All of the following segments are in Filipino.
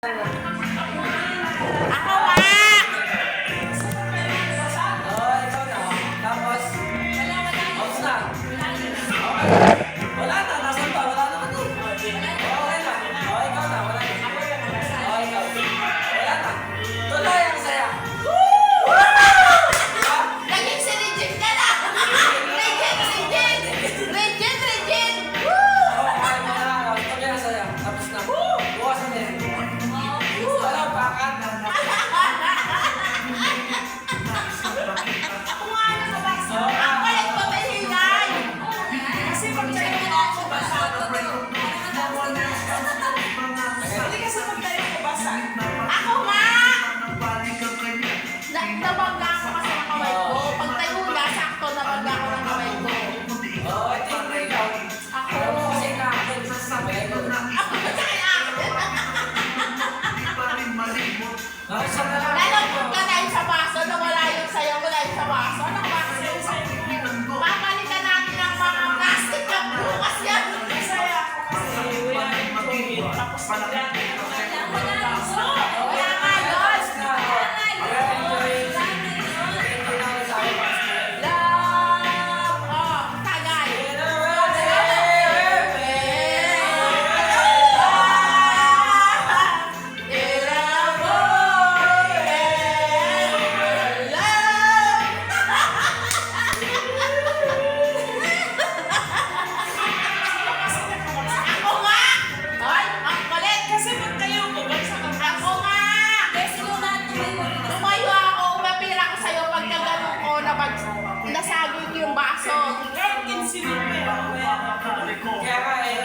Ako nga! Naging si Regine ka na! Regine! Ang palit ko mahingay! Kasi magtayo ko na ako basa. Hindi kasi magtayo ko basa. Ako nga! Nabangga ako kasi ng kamay ko. Pag tayo na, sakto nabangga ako ng kamay ko. Ako. Ako ba kaya? Nalungkot ka dahil sa baso na wala yung sayo mo dahil sa baso. Ano ba? Papalitan natin ang mga plastic na bukas yan. Masaya ako kasi wala yung COVID. Tapos Wala nga yun. Love. Oh, tagay. Ako nga! Ay, ang kulit! kasi magtayo ko basa ka. Ako nga! Lumayo ako, umapira ko sa'yo pag nagano ko na nasagig yung baso. Kahit insulin mo yan.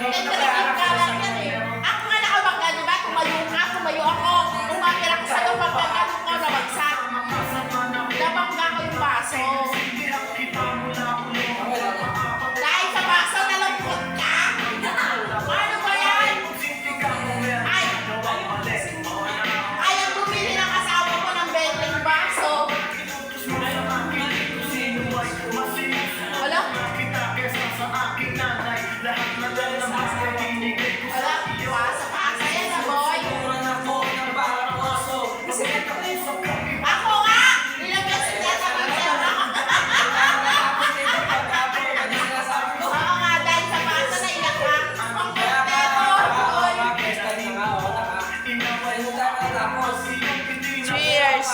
Nagdalag ka lang yan eh. Ako nga nakabangga, di ba? Tumayo ako. Umapira ko sa'yo pag nagano ko na bagsak. Nabangga ko yung baso. Dahil sa baso, nalungkot ka. Ano ba yan? Ay, ang bumili ng asawa ko ng benteng baso. Wala? Wala. Pasa yan na, boy. Kasi magtayo ko. Ako nga! Nilagyan si Tata Marcel. Oo nga, dahil sa baso na iyak ka. Ang kontento, boy. Cheers!